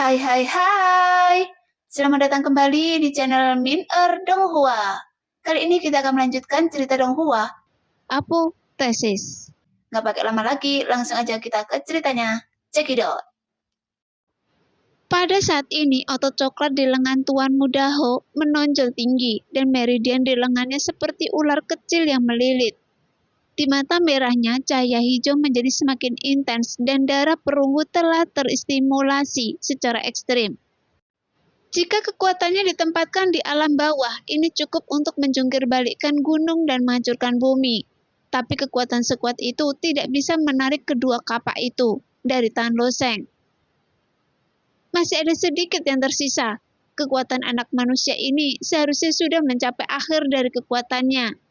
Hai hai hai, selamat datang kembali di channel Min Donghua. Kali ini kita akan melanjutkan cerita Donghua. Apa tesis? Nggak pakai lama lagi, langsung aja kita ke ceritanya. Cekidot. Pada saat ini, otot coklat di lengan Tuan Muda Ho menonjol tinggi dan meridian di lengannya seperti ular kecil yang melilit. Di mata merahnya, cahaya hijau menjadi semakin intens dan darah perunggu telah terstimulasi secara ekstrim. Jika kekuatannya ditempatkan di alam bawah, ini cukup untuk menjungkir balikkan gunung dan menghancurkan bumi. Tapi kekuatan sekuat itu tidak bisa menarik kedua kapak itu dari Tan Lo Seng. Masih ada sedikit yang tersisa. Kekuatan anak manusia ini seharusnya sudah mencapai akhir dari kekuatannya.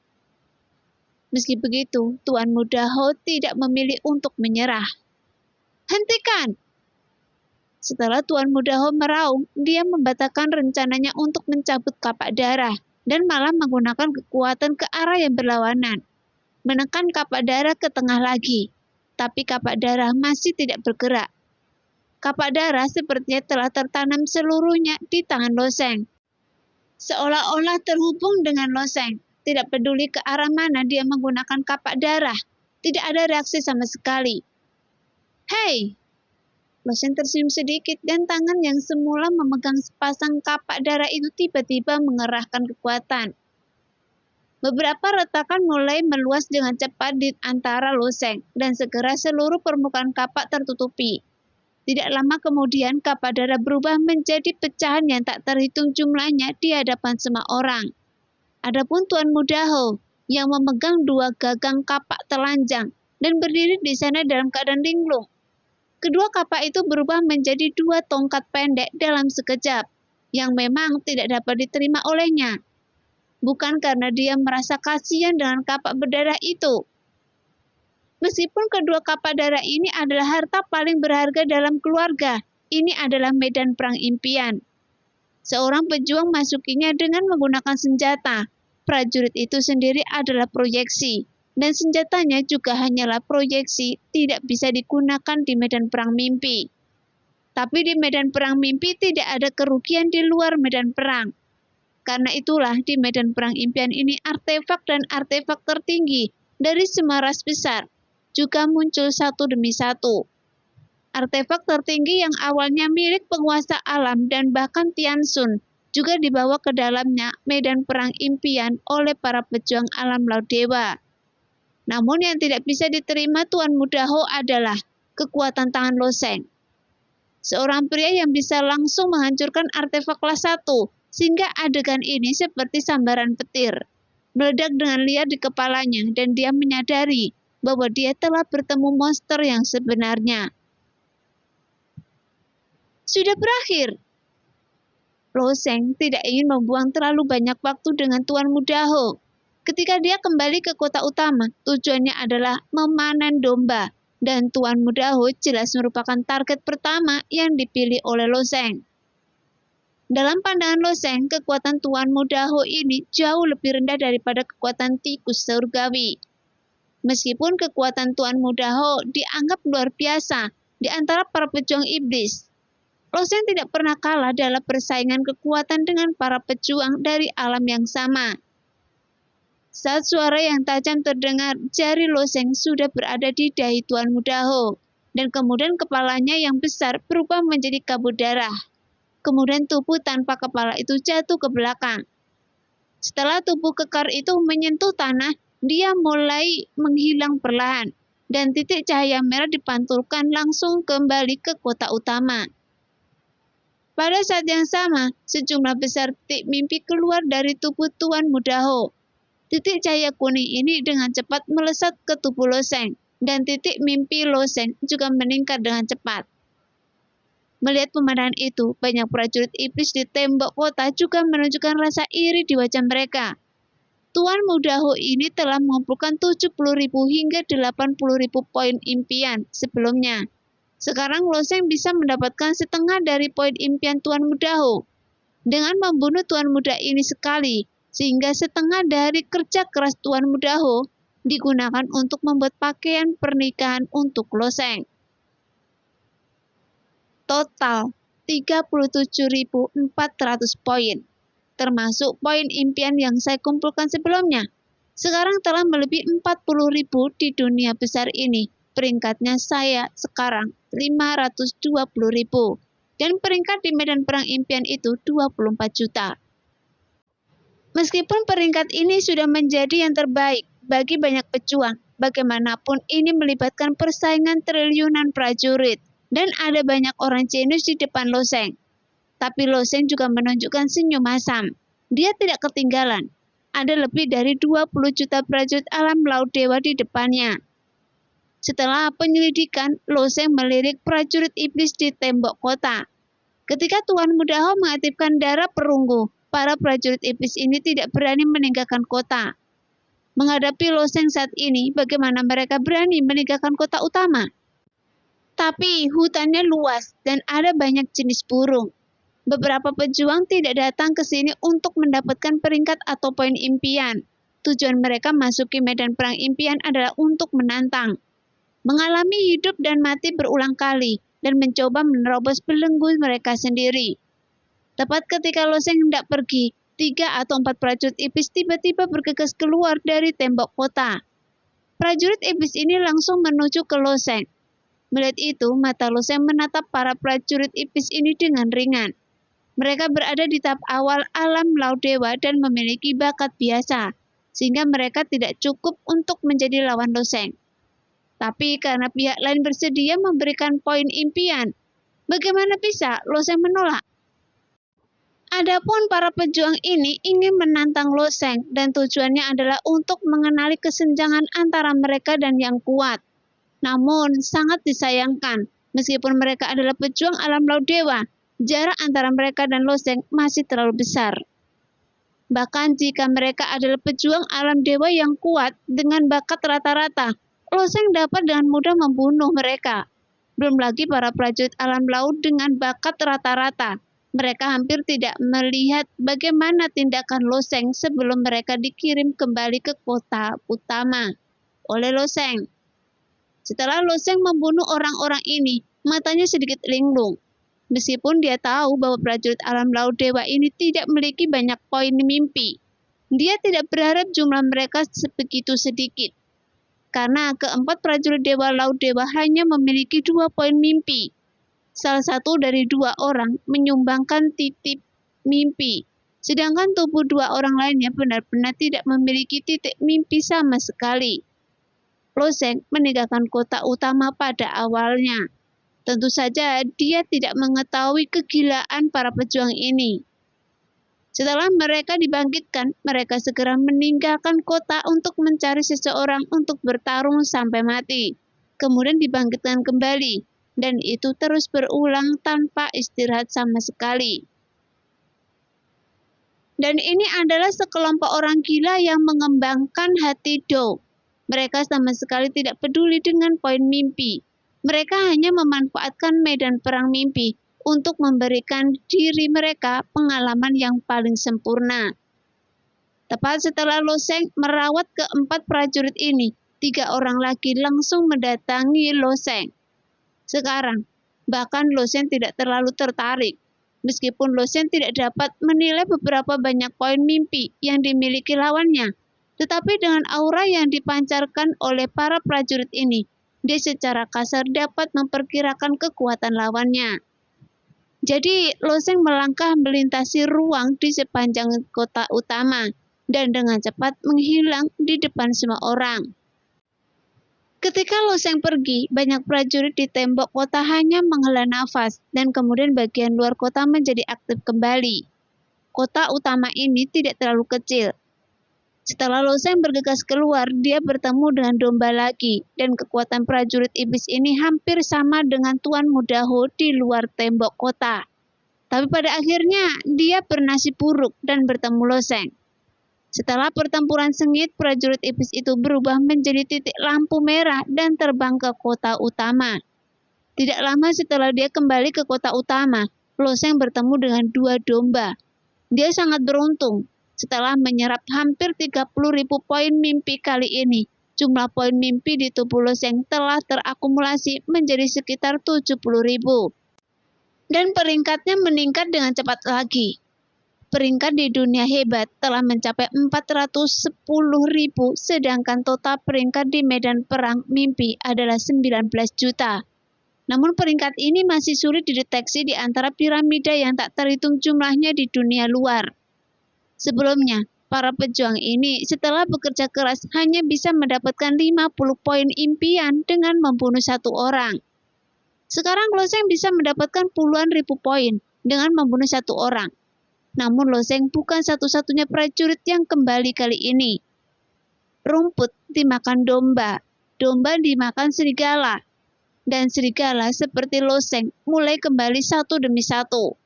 Meski begitu, Tuan Muda Ho tidak memilih untuk menyerah. Hentikan! Setelah Tuan Muda Ho meraung, dia membatalkan rencananya untuk mencabut kapak darah dan malah menggunakan kekuatan ke arah yang berlawanan. Menekan kapak darah ke tengah lagi, tapi kapak darah masih tidak bergerak. Kapak darah sepertinya telah tertanam seluruhnya di tangan Lo Seng. Seolah-olah terhubung dengan Lo Seng. Tidak peduli ke arah mana dia menggunakan kapak darah. Tidak ada reaksi sama sekali. Hei! Lo Seng tersenyum sedikit dan tangan yang semula memegang sepasang kapak darah itu tiba-tiba mengerahkan kekuatan. Beberapa retakan mulai meluas dengan cepat di antara Lo Seng dan segera seluruh permukaan kapak tertutupi. Tidak lama kemudian, kapak darah berubah menjadi pecahan yang tak terhitung jumlahnya di hadapan semua orang. Adapun Tuan Muda Ho, yang memegang dua gagang kapak telanjang dan berdiri di sana dalam keadaan linglung. Kedua kapak itu berubah menjadi dua tongkat pendek dalam sekejap, yang memang tidak dapat diterima olehnya. Bukan karena dia merasa kasihan dengan kapak berdarah itu. Meskipun kedua kapak darah ini adalah harta paling berharga dalam keluarga, ini adalah medan perang impian. Seorang pejuang masukinya dengan menggunakan senjata. Prajurit itu sendiri adalah proyeksi, dan senjatanya juga hanyalah proyeksi, tidak bisa digunakan di medan perang mimpi. Tapi di medan perang mimpi tidak ada kerugian di luar medan perang. Karena itulah di medan perang impian ini artefak dan artefak tertinggi dari semua ras besar juga muncul satu demi satu. Artefak tertinggi yang awalnya milik penguasa alam dan bahkan Tiansun juga dibawa ke dalamnya medan perang impian oleh para pejuang alam laut dewa. Namun yang tidak bisa diterima Tuan Muda Ho adalah kekuatan tangan Lo Seng. Seorang pria yang bisa langsung menghancurkan artefak kelas 1, sehingga adegan ini seperti sambaran petir. Meledak dengan liar di kepalanya dan dia menyadari bahwa dia telah bertemu monster yang sebenarnya. Sudah berakhir. Lo Seng tidak ingin membuang terlalu banyak waktu dengan Tuan Muda Ho. Ketika dia kembali ke kota utama, tujuannya adalah memanen domba, dan Tuan Muda Ho jelas merupakan target pertama yang dipilih oleh Lo Seng. Dalam pandangan Lo Seng, kekuatan Tuan Muda Ho ini jauh lebih rendah daripada kekuatan tikus surgawi. Meskipun kekuatan Tuan Muda Ho dianggap luar biasa di antara para pejuang iblis, Lo Seng tidak pernah kalah dalam persaingan kekuatan dengan para pejuang dari alam yang sama. Saat suara yang tajam terdengar, jari Lo Seng sudah berada di dahi Tuan Muda Ho, dan kemudian kepalanya yang besar berubah menjadi kabut darah. Kemudian tubuh tanpa kepala itu jatuh ke belakang. Setelah tubuh kekar itu menyentuh tanah, dia mulai menghilang perlahan, dan titik cahaya merah dipantulkan langsung kembali ke kota utama. Pada saat yang sama, sejumlah besar titik mimpi keluar dari tubuh Tuan Muda Ho. Titik cahaya kuning ini dengan cepat melesat ke tubuh Lo Seng, dan titik mimpi Lo Seng juga meningkat dengan cepat. Melihat pemandangan itu, banyak prajurit iblis di tembok kota juga menunjukkan rasa iri di wajah mereka. Tuan Muda Ho ini telah mengumpulkan 70.000 hingga 80.000 poin impian sebelumnya. Sekarang Lo Seng bisa mendapatkan setengah dari poin impian Tuan Muda Ho dengan membunuh Tuan Muda ini sekali, sehingga setengah dari kerja keras Tuan Muda Ho digunakan untuk membuat pakaian pernikahan untuk Lo Seng. Total 37.400 poin, termasuk poin impian yang saya kumpulkan sebelumnya. Sekarang telah melebihi 40.000 di dunia besar ini. Peringkatnya saya sekarang 520.000. Dan peringkat di medan perang impian itu 24 juta. Meskipun peringkat ini sudah menjadi yang terbaik bagi banyak pejuang, bagaimanapun ini melibatkan persaingan triliunan prajurit dan ada banyak orang jenius di depan Loseng. Tapi Loseng juga menunjukkan senyum masam. Dia tidak ketinggalan. Ada lebih dari 20 juta prajurit alam laut dewa di depannya. Setelah penyelidikan, Loseng melirik prajurit iblis di tembok kota. Ketika Tuan Muda Ho mengaktifkan darah perunggu, para prajurit iblis ini tidak berani meninggalkan kota. Menghadapi Loseng saat ini, bagaimana mereka berani meninggalkan kota utama? Tapi hutannya luas dan ada banyak jenis burung. Beberapa pejuang tidak datang ke sini untuk mendapatkan peringkat atau poin impian. Tujuan mereka masuki medan perang impian adalah untuk menantang, mengalami hidup dan mati berulang kali, dan mencoba menerobos belenggu mereka sendiri. Tepat ketika Loseng hendak pergi, 3 atau 4 prajurit iblis tiba-tiba bergegas keluar dari tembok kota. Prajurit iblis ini langsung menuju ke Loseng. Melihat itu, mata Loseng menatap para prajurit iblis ini dengan ringan. Mereka berada di tahap awal alam laut dewa dan memiliki bakat biasa, sehingga mereka tidak cukup untuk menjadi lawan Loseng. Tapi karena pihak lain bersedia memberikan poin impian, bagaimana bisa Loseng menolak? Adapun para pejuang ini ingin menantang Loseng dan tujuannya adalah untuk mengenali kesenjangan antara mereka dan yang kuat. Namun sangat disayangkan, meskipun mereka adalah pejuang alam laut dewa, jarak antara mereka dan Loseng masih terlalu besar. Bahkan jika mereka adalah pejuang alam dewa yang kuat dengan bakat rata-rata, Loseng dapat dengan mudah membunuh mereka. Belum lagi para prajurit alam laut dengan bakat rata-rata. Mereka hampir tidak melihat bagaimana tindakan Loseng sebelum mereka dikirim kembali ke kota utama oleh Loseng. Setelah Loseng membunuh orang-orang ini, matanya sedikit linglung. Meskipun dia tahu bahwa prajurit alam laut dewa ini tidak memiliki banyak poin mimpi, dia tidak berharap jumlah mereka sebegitu sedikit. Karena keempat prajurit dewa laut dewa hanya memiliki 2 poin mimpi. Salah satu dari 2 orang menyumbangkan titik mimpi, sedangkan tubuh 2 orang lainnya benar-benar tidak memiliki titik mimpi sama sekali. Loseng meninggalkan kota utama pada awalnya. Tentu saja dia tidak mengetahui kegilaan para pejuang ini. Setelah mereka dibangkitkan, mereka segera meninggalkan kota untuk mencari seseorang untuk bertarung sampai mati. Kemudian dibangkitkan kembali, dan itu terus berulang tanpa istirahat sama sekali. Dan ini adalah sekelompok orang gila yang mengembangkan hati Do. Mereka sama sekali tidak peduli dengan poin mimpi. Mereka hanya memanfaatkan medan perang mimpi untuk memberikan diri mereka pengalaman yang paling sempurna. Tepat setelah Loseng merawat keempat prajurit ini, 3 orang lagi langsung mendatangi Loseng. Sekarang, bahkan Loseng tidak terlalu tertarik. Meskipun Loseng tidak dapat menilai beberapa banyak poin mimpi yang dimiliki lawannya, tetapi dengan aura yang dipancarkan oleh para prajurit ini, dia secara kasar dapat memperkirakan kekuatan lawannya. Jadi, Loseng melangkah melintasi ruang di sepanjang kota utama dan dengan cepat menghilang di depan semua orang. Ketika Loseng pergi, banyak prajurit di tembok kota hanya menghela nafas dan kemudian bagian luar kota menjadi aktif kembali. Kota utama ini tidak terlalu kecil. Setelah Loseng bergegas keluar, dia bertemu dengan domba lagi, dan kekuatan prajurit iblis ini hampir sama dengan Tuan Muda Ho di luar tembok kota. Tapi pada akhirnya, dia bernasib buruk dan bertemu Loseng. Setelah pertempuran sengit, prajurit iblis itu berubah menjadi titik lampu merah dan terbang ke kota utama. Tidak lama setelah dia kembali ke kota utama, Loseng bertemu dengan 2 domba. Dia sangat beruntung. Setelah menyerap hampir 30.000 poin mimpi kali ini, jumlah poin mimpi di tubuh Loseng telah terakumulasi menjadi sekitar 70.000. dan peringkatnya meningkat dengan cepat lagi. Peringkat di dunia hebat telah mencapai 410.000, sedangkan total peringkat di medan perang mimpi adalah 19 juta. Namun peringkat ini masih sulit dideteksi di antara piramida yang tak terhitung jumlahnya di dunia luar. Sebelumnya, para pejuang ini setelah bekerja keras hanya bisa mendapatkan 50 poin impian dengan membunuh satu orang. Sekarang Loseng bisa mendapatkan puluhan ribu poin dengan membunuh satu orang. Namun Loseng bukan satu-satunya prajurit yang kembali kali ini. Rumput dimakan domba, domba dimakan serigala, dan serigala seperti Loseng mulai kembali satu demi satu.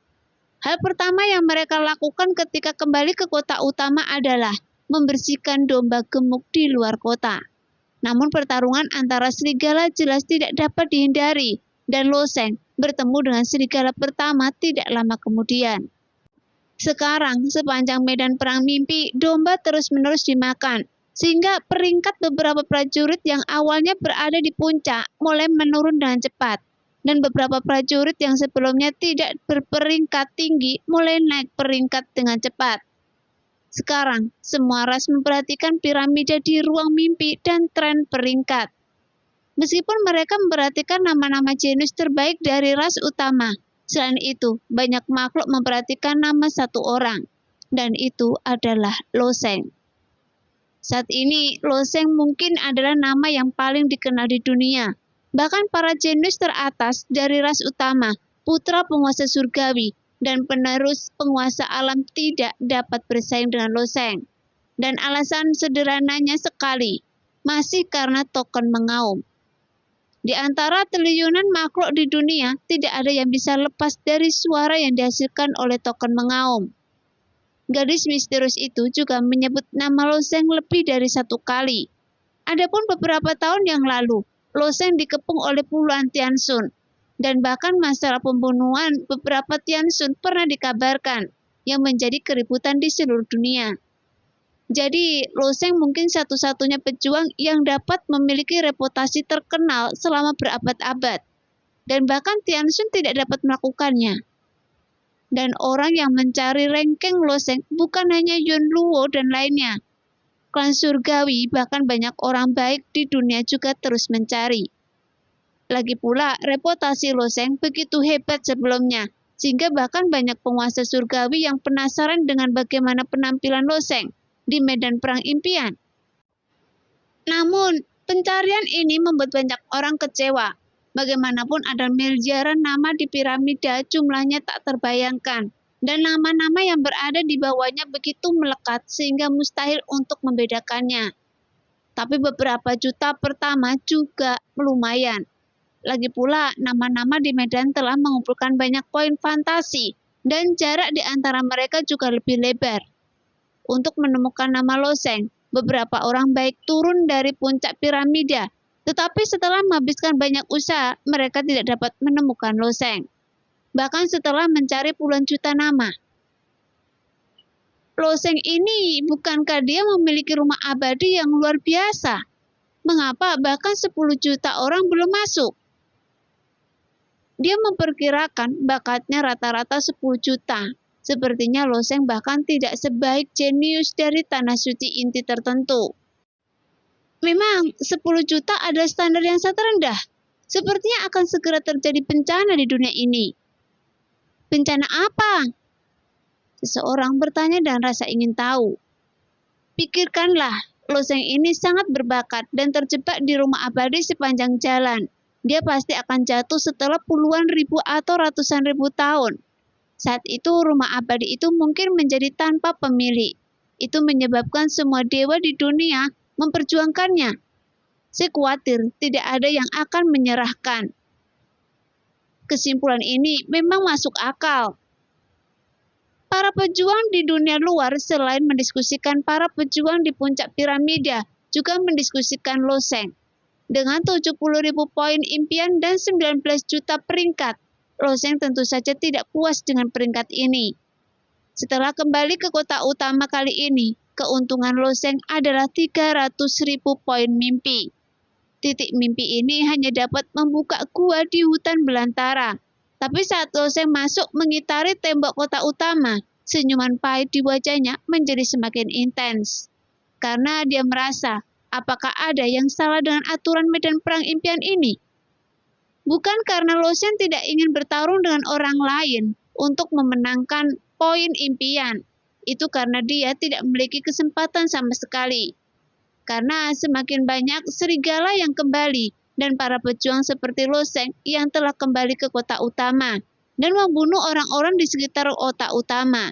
Hal pertama yang mereka lakukan ketika kembali ke kota utama adalah membersihkan domba gemuk di luar kota. Namun pertarungan antara serigala jelas tidak dapat dihindari, dan Loseng bertemu dengan serigala pertama tidak lama kemudian. Sekarang, sepanjang medan perang mimpi, domba terus-menerus dimakan, sehingga peringkat beberapa prajurit yang awalnya berada di puncak mulai menurun dengan cepat, dan beberapa prajurit yang sebelumnya tidak berperingkat tinggi mulai naik peringkat dengan cepat. Sekarang, semua ras memperhatikan piramida di ruang mimpi dan tren peringkat. Meskipun mereka memperhatikan nama-nama jenius terbaik dari ras utama, selain itu, banyak makhluk memperhatikan nama satu orang, dan itu adalah Loseng. Saat ini, Loseng mungkin adalah nama yang paling dikenal di dunia. Bahkan para jenius teratas dari ras utama, putra penguasa surgawi, dan penerus penguasa alam tidak dapat bersaing dengan Loseng. Dan alasan sederhananya sekali, masih karena token mengaum. Di antara triliunan makhluk di dunia, tidak ada yang bisa lepas dari suara yang dihasilkan oleh token mengaum. Gadis misterius itu juga menyebut nama Loseng lebih dari satu kali. Adapun beberapa tahun yang lalu, Loseng dikepung oleh puluhan Tianshun, dan bahkan masalah pembunuhan beberapa Tianshun pernah dikabarkan, yang menjadi keributan di seluruh dunia. Jadi, Loseng mungkin satu-satunya pejuang yang dapat memiliki reputasi terkenal selama berabad-abad, dan bahkan Tianshun tidak dapat melakukannya. Dan orang yang mencari ranking Loseng bukan hanya Yun Luo dan lainnya. Klan surgawi, bahkan banyak orang baik di dunia juga terus mencari. Lagi pula, reputasi Loseng begitu hebat sebelumnya, sehingga bahkan banyak penguasa surgawi yang penasaran dengan bagaimana penampilan Loseng di medan perang impian. Namun, pencarian ini membuat banyak orang kecewa. Bagaimanapun ada miliaran nama di piramida, jumlahnya tak terbayangkan, dan nama-nama yang berada di bawahnya begitu melekat sehingga mustahil untuk membedakannya. Tapi beberapa juta pertama juga lumayan. Lagi pula, nama-nama di medan telah mengumpulkan banyak poin fantasi, dan jarak di antara mereka juga lebih lebar. Untuk menemukan nama Loseng, beberapa orang baik turun dari puncak piramida, tetapi setelah menghabiskan banyak usaha, mereka tidak dapat menemukan Loseng. Bahkan setelah mencari puluhan juta nama. Loseng ini, bukankah dia memiliki rumah abadi yang luar biasa? Mengapa bahkan 10 juta orang belum masuk? Dia memperkirakan bakatnya rata-rata 10 juta. Sepertinya Loseng bahkan tidak sebaik jenius dari tanah suci inti tertentu. Memang 10 juta adalah standar yang sangat rendah. Sepertinya akan segera terjadi bencana di dunia ini. Bencana apa? Seseorang bertanya dan rasa ingin tahu. Pikirkanlah, Loseng ini sangat berbakat dan terjebak di rumah abadi sepanjang jalan. Dia pasti akan jatuh setelah puluhan ribu atau ratusan ribu tahun. Saat itu rumah abadi itu mungkin menjadi tanpa pemilik. Itu menyebabkan semua dewa di dunia memperjuangkannya. Saya khawatir tidak ada yang akan menyerahkan. Kesimpulan ini memang masuk akal. Para pejuang di dunia luar selain mendiskusikan para pejuang di puncak piramida, juga mendiskusikan Loseng. Dengan 70.000 poin impian dan 19 juta peringkat, Loseng tentu saja tidak puas dengan peringkat ini. Setelah kembali ke kota utama kali ini, keuntungan Loseng adalah 300.000 poin mimpi. Titik mimpi ini hanya dapat membuka gua di hutan belantara. Tapi saat Loseng masuk mengitari tembok kota utama, senyuman pahit di wajahnya menjadi semakin intens. Karena dia merasa, apakah ada yang salah dengan aturan medan perang impian ini? Bukan karena Loseng tidak ingin bertarung dengan orang lain untuk memenangkan poin impian. Itu karena dia tidak memiliki kesempatan sama sekali. Karena semakin banyak serigala yang kembali dan para pejuang seperti Loseng yang telah kembali ke kota utama dan membunuh orang-orang di sekitar kota utama.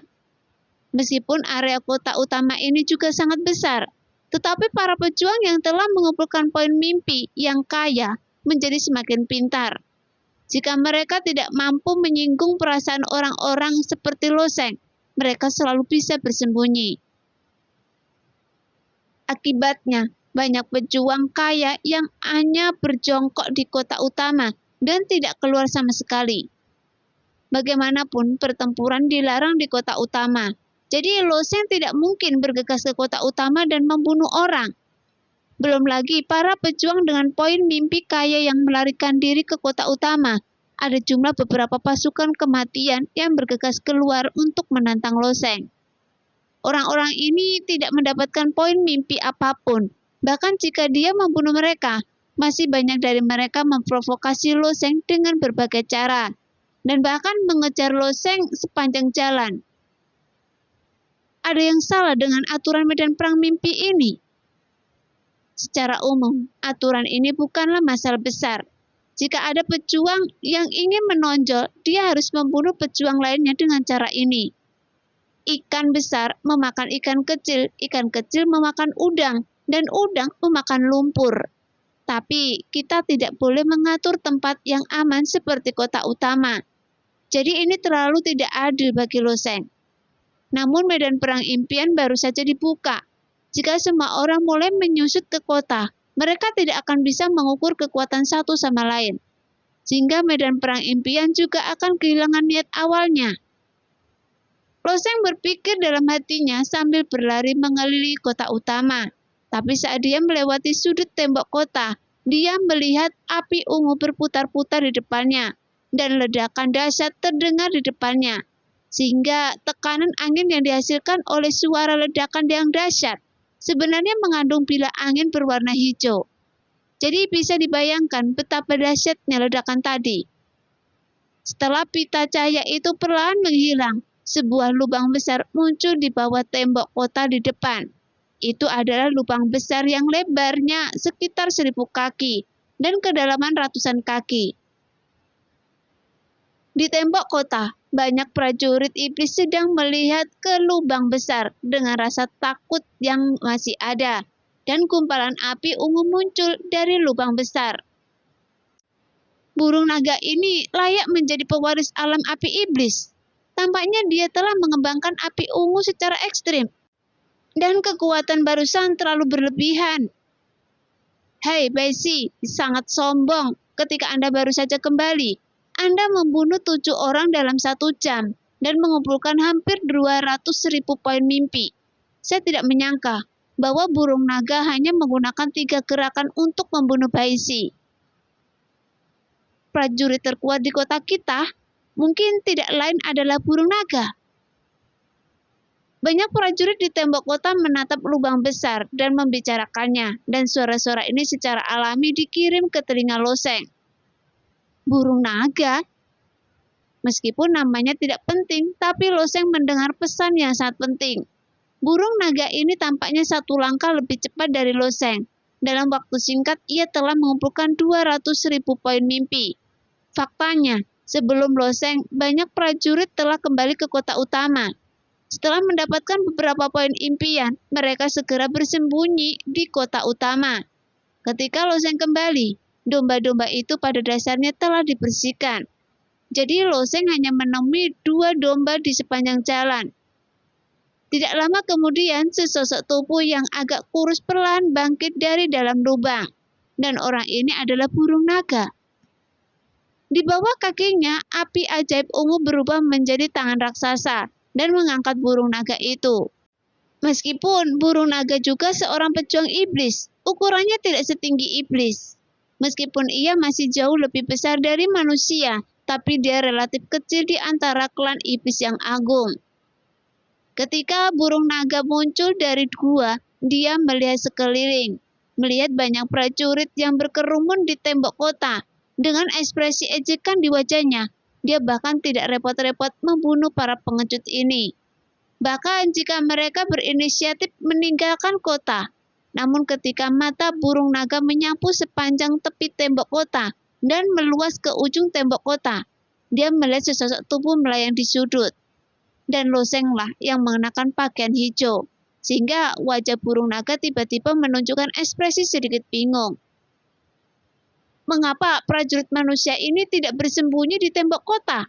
Meskipun area kota utama ini juga sangat besar, tetapi para pejuang yang telah mengumpulkan poin mimpi yang kaya menjadi semakin pintar. Jika mereka tidak mampu menyinggung perasaan orang-orang seperti Loseng, mereka selalu bisa bersembunyi. Akibatnya, banyak pejuang kaya yang hanya berjongkok di kota utama dan tidak keluar sama sekali. Bagaimanapun, pertempuran dilarang di kota utama. Jadi Loseng tidak mungkin bergegas ke kota utama dan membunuh orang. Belum lagi para pejuang dengan poin mimpi kaya yang melarikan diri ke kota utama. Ada jumlah beberapa pasukan kematian yang bergegas keluar untuk menantang Loseng. Orang-orang ini tidak mendapatkan poin mimpi apapun. Bahkan jika dia membunuh mereka, masih banyak dari mereka memprovokasi Loseng dengan berbagai cara. Dan bahkan mengejar Loseng sepanjang jalan. Ada yang salah dengan aturan medan perang mimpi ini? Secara umum, aturan ini bukanlah masalah besar. Jika ada pejuang yang ingin menonjol, dia harus membunuh pejuang lainnya dengan cara ini. Ikan besar memakan ikan kecil memakan udang, dan udang memakan lumpur. Tapi kita tidak boleh mengatur tempat yang aman seperti kota utama. Jadi ini terlalu tidak adil bagi Loseng. Namun medan perang impian baru saja dibuka. Jika semua orang mulai menyusut ke kota, mereka tidak akan bisa mengukur kekuatan satu sama lain. Sehingga medan perang impian juga akan kehilangan niat awalnya. Loseng berpikir dalam hatinya sambil berlari mengelilingi kota utama. Tapi saat dia melewati sudut tembok kota, dia melihat api ungu berputar-putar di depannya, dan ledakan dahsyat terdengar di depannya. Sehingga tekanan angin yang dihasilkan oleh suara ledakan yang dahsyat sebenarnya mengandung bila angin berwarna hijau. Jadi bisa dibayangkan betapa dahsyatnya ledakan tadi. Setelah pita cahaya itu perlahan menghilang, sebuah lubang besar muncul di bawah tembok kota di depan. Itu adalah lubang besar yang lebarnya sekitar 1000 kaki dan kedalaman ratusan kaki. Di tembok kota, banyak prajurit iblis sedang melihat ke lubang besar dengan rasa takut yang masih ada, dan gumpalan api ungu muncul dari lubang besar. Burung naga ini layak menjadi pewaris alam api iblis. Tampaknya dia telah mengembangkan api ungu secara ekstrim, dan kekuatan barusan terlalu berlebihan. Hei Baisi, sangat sombong ketika Anda baru saja kembali. Anda membunuh 7 orang dalam 1 jam dan mengumpulkan hampir 200.000 poin mimpi. Saya tidak menyangka bahwa burung naga hanya menggunakan 3 gerakan untuk membunuh Baisi. Prajurit terkuat di kota kita mungkin tidak lain adalah burung naga. Banyak prajurit di tembok kota menatap lubang besar dan membicarakannya, dan suara-suara ini secara alami dikirim ke telinga Loseng. Burung naga? Meskipun namanya tidak penting, tapi Loseng mendengar pesan yang sangat penting. Burung naga ini tampaknya 1 langkah lebih cepat dari Loseng. Dalam waktu singkat, ia telah mengumpulkan 200.000 poin mimpi. Faktanya, sebelum Loseng, banyak prajurit telah kembali ke kota utama. Setelah mendapatkan beberapa poin impian, mereka segera bersembunyi di kota utama. Ketika Loseng kembali, domba-domba itu pada dasarnya telah dibersihkan. Jadi Loseng hanya menemui 2 domba di sepanjang jalan. Tidak lama kemudian, sesosok tubuh yang agak kurus perlahan bangkit dari dalam lubang. Dan orang ini adalah burung naga. Di bawah kakinya, api ajaib ungu berubah menjadi tangan raksasa dan mengangkat burung naga itu. Meskipun burung naga juga seorang pejuang iblis, ukurannya tidak setinggi iblis. Meskipun ia masih jauh lebih besar dari manusia tapi dia relatif kecil di antara klan iblis yang agung. Ketika burung naga muncul dari gua, dia melihat sekeliling, melihat banyak prajurit yang berkerumun di tembok kota. Dengan ekspresi ejekan di wajahnya, dia bahkan tidak repot-repot membunuh para pengecut ini. Bahkan jika mereka berinisiatif meninggalkan kota. Namun ketika mata burung naga menyapu sepanjang tepi tembok kota dan meluas ke ujung tembok kota, dia melihat sesosok tubuh melayang di sudut. Dan Losenglah yang mengenakan pakaian hijau, sehingga wajah burung naga tiba-tiba menunjukkan ekspresi sedikit bingung. Mengapa prajurit manusia ini tidak bersembunyi di tembok kota?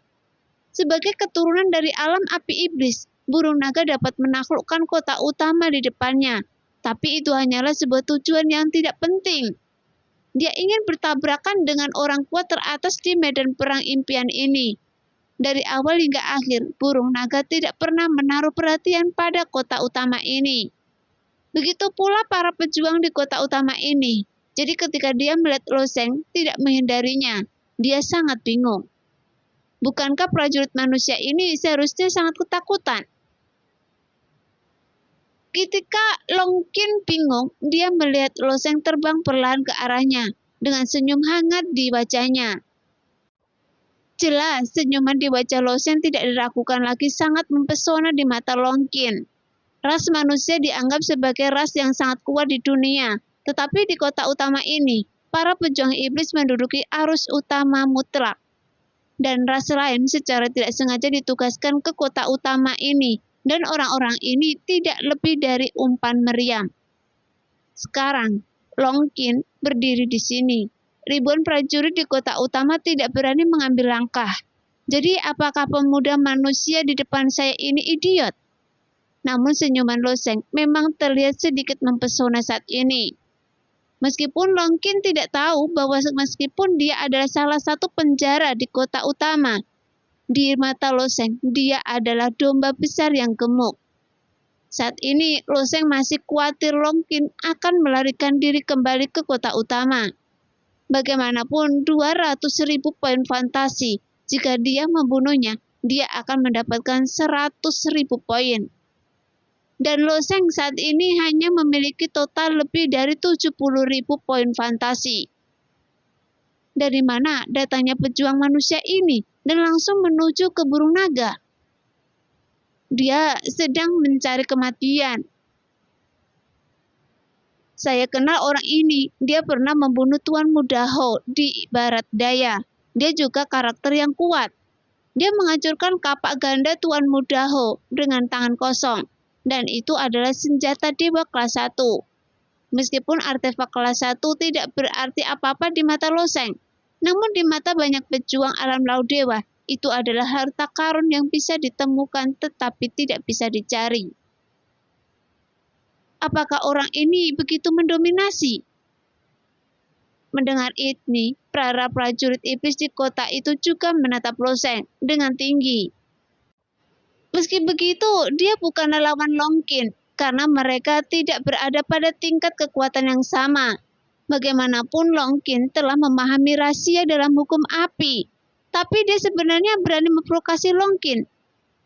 Sebagai keturunan dari alam api iblis, burung naga dapat menaklukkan kota utama di depannya. Tapi itu hanyalah sebuah tujuan yang tidak penting. Dia ingin bertabrakan dengan orang kuat teratas di medan perang impian ini. Dari awal hingga akhir, burung naga tidak pernah menaruh perhatian pada kota utama ini. Begitu pula para pejuang di kota utama ini. Jadi ketika dia melihat Loseng tidak menghindarinya, dia sangat bingung. Bukankah prajurit manusia ini seharusnya sangat ketakutan? Ketika Longkin bingung, dia melihat Loseng terbang perlahan ke arahnya dengan senyum hangat di wajahnya. Jelas, senyuman di wajah Loseng tidak diragukan lagi sangat mempesona di mata Longkin. Ras manusia dianggap sebagai ras yang sangat kuat di dunia, tetapi di kota utama ini, para pejuang iblis menduduki arus utama mutlak. Dan ras lain secara tidak sengaja ditugaskan ke kota utama ini, dan orang-orang ini tidak lebih dari umpan meriam. Sekarang, Longkin berdiri di sini. Ribuan prajurit di kota utama tidak berani mengambil langkah. Jadi apakah pemuda manusia di depan saya ini idiot? Namun senyuman Loseng memang terlihat sedikit mempesona saat ini. Meskipun Longkin tidak tahu bahwa meskipun dia adalah salah satu penjara di kota utama, di mata Loseng, dia adalah domba besar yang gemuk. Saat ini, Loseng masih khawatir Longkin akan melarikan diri kembali ke kota utama. Bagaimanapun, 200.000 poin fantasi. Jika dia membunuhnya, dia akan mendapatkan 100.000 poin. Dan Loseng saat ini hanya memiliki total lebih dari 70.000 poin fantasi. Dari mana datangnya pejuang manusia ini dan langsung menuju ke burung naga? Dia sedang mencari kematian. Saya kenal orang ini. Dia pernah membunuh Tuan Muda Ho di Barat Daya. Dia juga karakter yang kuat. Dia menghancurkan kapak ganda Tuan Muda Ho dengan tangan kosong. Dan itu adalah senjata dewa kelas 1. Meskipun artefak kelas 1 tidak berarti apa-apa di mata Loseng, namun di mata banyak pejuang alam laut dewa, itu adalah harta karun yang bisa ditemukan tetapi tidak bisa dicari. Apakah orang ini begitu mendominasi? Mendengar ini, para prajurit iblis di kota itu juga menatap Loseng dengan tinggi. Meski begitu, dia bukanlah lawan Longkin, karena mereka tidak berada pada tingkat kekuatan yang sama. Bagaimanapun Longkin telah memahami rahasia dalam hukum api, tapi dia sebenarnya berani memprovokasi Longkin.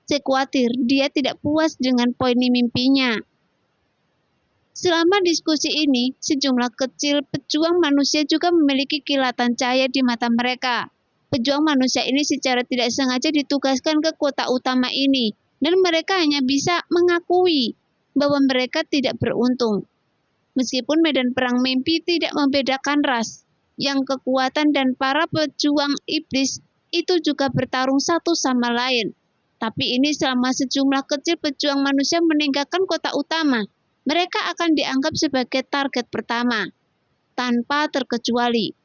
Saya khawatir dia tidak puas dengan poin mimpinya. Selama diskusi ini, sejumlah kecil pejuang manusia juga memiliki kilatan cahaya di mata mereka. Pejuang manusia ini secara tidak sengaja ditugaskan ke kota utama ini, dan mereka hanya bisa mengakui bahwa mereka tidak beruntung. Meskipun medan perang mimpi tidak membedakan ras, yang kekuatan dan para pejuang iblis itu juga bertarung satu sama lain. Tapi ini selama sejumlah kecil pejuang manusia meninggalkan kota utama, mereka akan dianggap sebagai target pertama, tanpa terkecuali.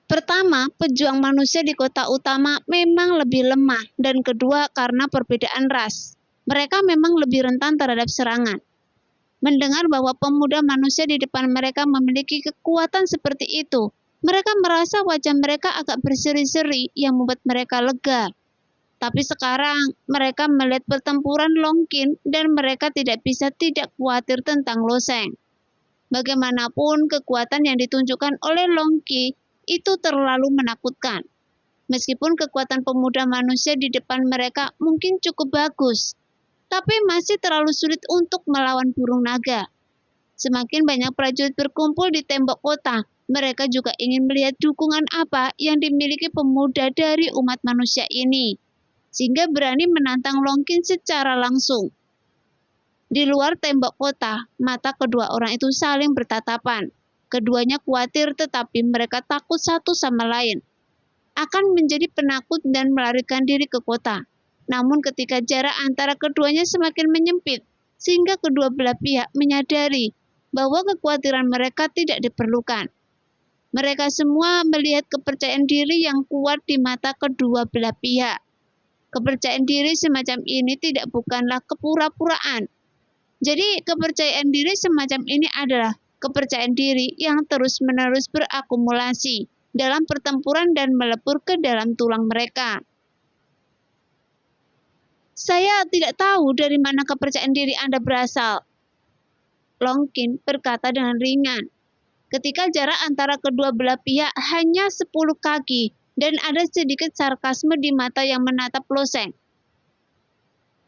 Pertama, pejuang manusia di kota utama memang lebih lemah, dan kedua karena perbedaan ras. Mereka memang lebih rentan terhadap serangan. Mendengar bahwa pemuda manusia di depan mereka memiliki kekuatan seperti itu, mereka merasa wajah mereka agak berseri-seri yang membuat mereka lega. Tapi sekarang mereka melihat pertempuran Longkin dan mereka tidak bisa tidak khawatir tentang Loseng. Bagaimanapun kekuatan yang ditunjukkan oleh Longkin itu terlalu menakutkan. Meskipun kekuatan pemuda manusia di depan mereka mungkin cukup bagus, tapi masih terlalu sulit untuk melawan burung naga. Semakin banyak prajurit berkumpul di tembok kota, mereka juga ingin melihat dukungan apa yang dimiliki pemuda dari umat manusia ini, sehingga berani menantang Longkin secara langsung. Di luar tembok kota, mata kedua orang itu saling bertatapan. Keduanya khawatir tetapi mereka takut satu sama lain. Akan menjadi penakut dan melarikan diri ke kota. Namun ketika jarak antara keduanya semakin menyempit, sehingga kedua belah pihak menyadari bahwa kekhawatiran mereka tidak diperlukan. Mereka semua melihat kepercayaan diri yang kuat di mata kedua belah pihak. Kepercayaan diri semacam ini bukanlah kepura-puraan. Jadi kepercayaan diri semacam ini adalah kepercayaan diri yang terus-menerus berakumulasi dalam pertempuran dan melebur ke dalam tulang mereka. Saya tidak tahu dari mana kepercayaan diri Anda berasal, Longkin berkata dengan ringan. Ketika jarak antara kedua belah pihak hanya 10 kaki dan ada sedikit sarkasme di mata yang menatap Lo Sheng.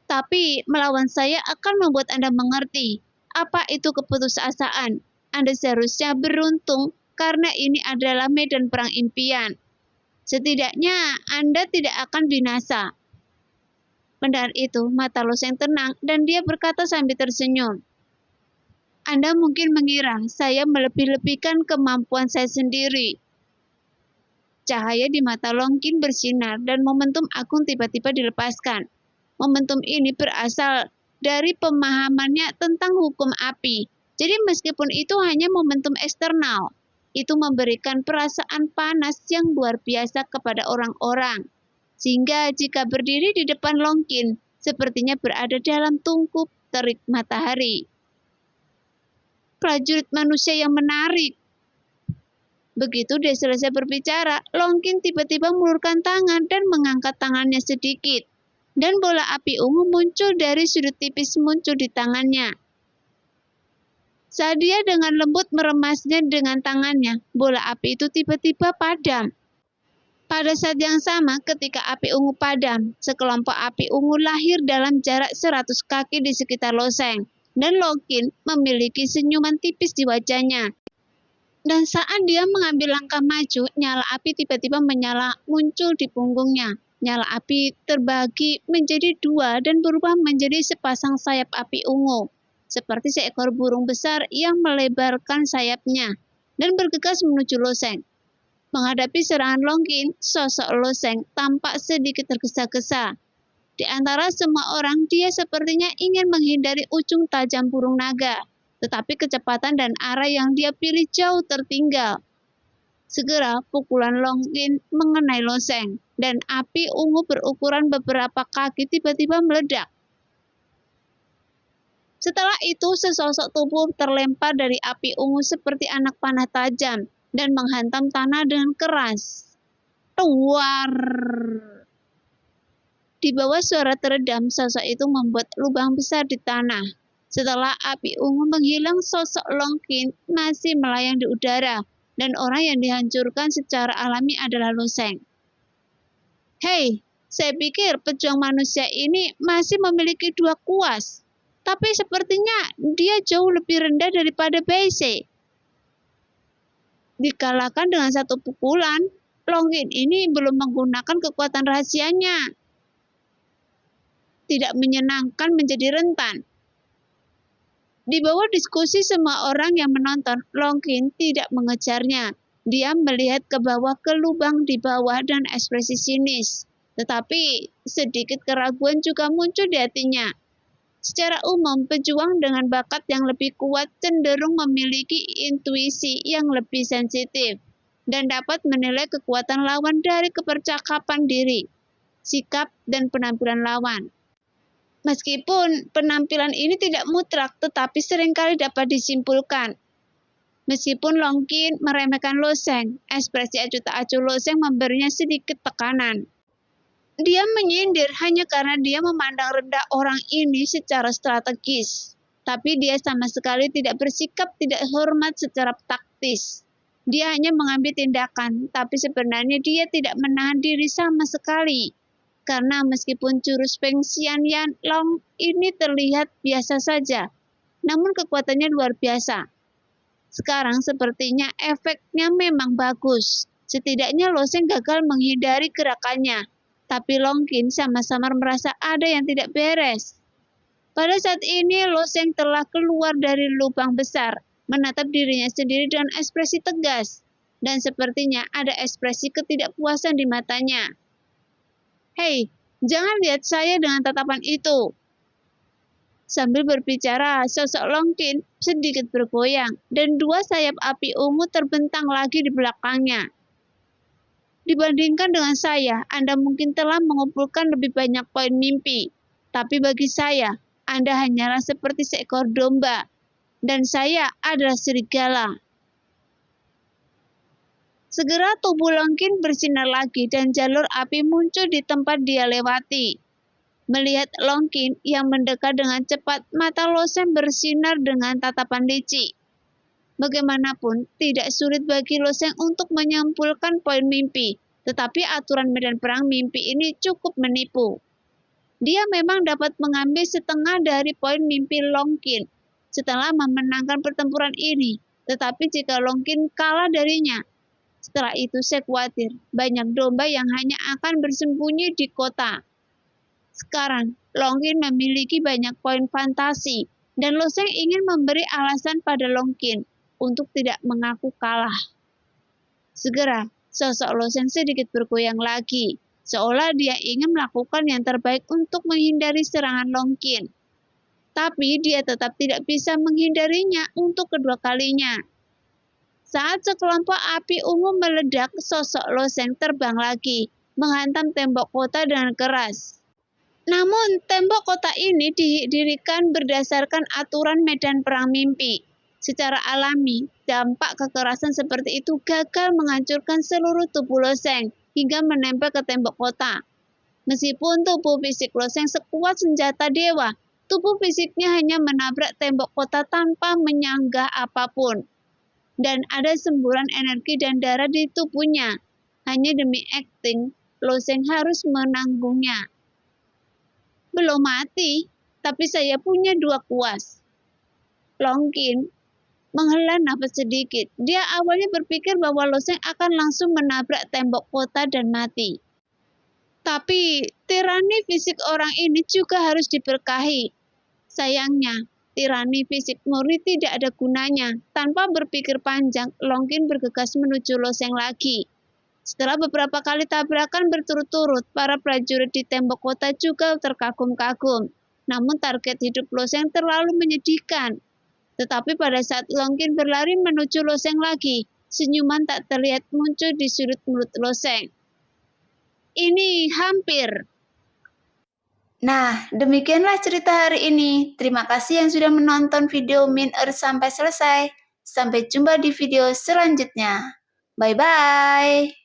Tapi melawan saya akan membuat Anda mengerti apa itu keputusasaan. Anda seharusnya beruntung karena ini adalah medan perang impian. Setidaknya Anda tidak akan binasa. Mendengar itu, mata Lo Sheng tenang dan dia berkata sambil tersenyum. Anda mungkin mengira saya melebih-lebihkan kemampuan saya sendiri. Cahaya di mata Longkin bersinar dan momentum agung tiba-tiba dilepaskan. Momentum ini berasal dari pemahamannya tentang hukum api. Jadi meskipun itu hanya momentum eksternal, itu memberikan perasaan panas yang luar biasa kepada orang-orang. Sehingga jika berdiri di depan Longkin, sepertinya berada dalam tungku terik matahari. Prajurit manusia yang menarik. Begitu dia selesai berbicara, Longkin tiba-tiba mengulurkan tangan dan mengangkat tangannya sedikit. Dan bola api ungu muncul dari sudut tipis muncul di tangannya. Saat dia dengan lembut meremasnya dengan tangannya, bola api itu tiba-tiba padam. Pada saat yang sama, ketika api ungu padam, sekelompok api ungu lahir dalam jarak 100 kaki di sekitar Lo Sheng. Dan Longkin memiliki senyuman tipis di wajahnya. Dan saat dia mengambil langkah maju, nyala api tiba-tiba menyala muncul di punggungnya. Nyala api terbagi menjadi dua dan berubah menjadi sepasang sayap api ungu, seperti seekor burung besar yang melebarkan sayapnya dan bergegas menuju Lo Sheng. Menghadapi serangan Longkin, sosok Lo Sheng tampak sedikit tergesa-gesa. Di antara semua orang, dia sepertinya ingin menghindari ujung tajam burung naga, tetapi kecepatan dan arah yang dia pilih jauh tertinggal. Segera pukulan Longkin mengenai Lo Sheng, dan api ungu berukuran beberapa kaki tiba-tiba meledak. Setelah itu, sesosok tubuh terlempar dari api ungu seperti anak panah tajam dan menghantam tanah dengan keras. Tuar! Di bawah suara teredam, sosok itu membuat lubang besar di tanah. Setelah api ungu menghilang, sosok Longkin masih melayang di udara. Dan orang yang dihancurkan secara alami adalah Lo Sheng. Hei, saya pikir pejuang manusia ini masih memiliki dua kuas. Tapi sepertinya dia jauh lebih rendah daripada Beise. Dikalahkan dengan satu pukulan, Longkin ini belum menggunakan kekuatan rahasianya. Tidak menyenangkan menjadi rentan. Di bawah diskusi semua orang yang menonton, Longkin tidak mengejarnya. Dia melihat ke bawah ke lubang di bawah dan ekspresi sinis. Tetapi sedikit keraguan juga muncul di hatinya. Secara umum, pejuang dengan bakat yang lebih kuat cenderung memiliki intuisi yang lebih sensitif dan dapat menilai kekuatan lawan dari kepercakapan diri, sikap, dan penampilan lawan. Meskipun penampilan ini tidak mutlak, tetapi seringkali dapat disimpulkan. Meskipun Longkin meremehkan Lo Sheng, ekspresi acuh tak acuh Lo Sheng memberinya sedikit tekanan. Dia menyindir hanya karena dia memandang rendah orang ini secara strategis. Tapi dia sama sekali tidak bersikap tidak hormat secara taktis. Dia hanya mengambil tindakan, tapi sebenarnya dia tidak menahan diri sama sekali. Karena meskipun jurus Feng Xian Yan Long ini terlihat biasa saja, namun kekuatannya luar biasa. Sekarang sepertinya efeknya memang bagus. Setidaknya Lo Sheng gagal menghindari gerakannya, tapi Long Qin sama-sama merasa ada yang tidak beres. Pada saat ini Lo Sheng telah keluar dari lubang besar, menatap dirinya sendiri dengan ekspresi tegas, dan sepertinya ada ekspresi ketidakpuasan di matanya. Hei, jangan lihat saya dengan tatapan itu. Sambil berbicara, sosok Long Qin sedikit bergoyang, dan dua sayap api ungu terbentang lagi di belakangnya. Dibandingkan dengan saya, Anda mungkin telah mengumpulkan lebih banyak poin mimpi. Tapi bagi saya, Anda hanyalah seperti seekor domba, dan saya adalah serigala. Segera tubuh Long Qin bersinar lagi dan jalur api muncul di tempat dia lewati. Melihat Long Qin yang mendekat dengan cepat, mata Lo Sheng bersinar dengan tatapan licik. Bagaimanapun, tidak sulit bagi Lo Sheng untuk menyimpulkan poin mimpi, tetapi aturan medan perang mimpi ini cukup menipu. Dia memang dapat mengambil setengah dari poin mimpi Long Qin setelah memenangkan pertempuran ini, tetapi jika Long Qin kalah darinya, setelah itu saya khawatir banyak domba yang hanya akan bersembunyi di kota. Sekarang, Long Qin memiliki banyak poin fantasi, dan Lo Sheng ingin memberi alasan pada Long Qin untuk tidak mengaku kalah. Segera, sosok Lo Sheng sedikit bergoyang lagi, seolah dia ingin melakukan yang terbaik untuk menghindari serangan Long Qin. Tapi dia tetap tidak bisa menghindarinya untuk kedua kalinya. Saat sekelompok api ungu meledak, sosok Lo Sheng terbang lagi, menghantam tembok kota dengan keras. Namun, tembok kota ini didirikan berdasarkan aturan medan perang mimpi. Secara alami, dampak kekerasan seperti itu gagal menghancurkan seluruh tubuh Lo Sheng hingga menempel ke tembok kota. Meskipun tubuh fisik Lo Sheng sekuat senjata dewa, tubuh fisiknya hanya menabrak tembok kota tanpa menyanggah apapun. Dan ada semburan energi dan darah di tubuhnya. Hanya demi akting, Lo Sheng harus menanggungnya. Belum mati, tapi saya punya dua kuas. Long Qin menghela nafas sedikit. Dia awalnya berpikir bahwa Lo Sheng akan langsung menabrak tembok kota dan mati. Tapi tirani fisik orang ini juga harus diberkahi. Sayangnya, tirani fisik murni tidak ada gunanya. Tanpa berpikir panjang, Long Qin bergegas menuju Lo Sheng lagi. Setelah beberapa kali tabrakan berturut-turut, para prajurit di tembok kota juga terkagum-kagum. Namun target hidup Lo Sheng terlalu menyedihkan. Tetapi pada saat Long Qin berlari menuju Lo Sheng lagi, senyuman tak terlihat muncul di sudut mulut Lo Sheng. Ini hampir. Nah, demikianlah cerita hari ini. Terima kasih yang sudah menonton video Min Earth sampai selesai. Sampai jumpa di video selanjutnya. Bye-bye.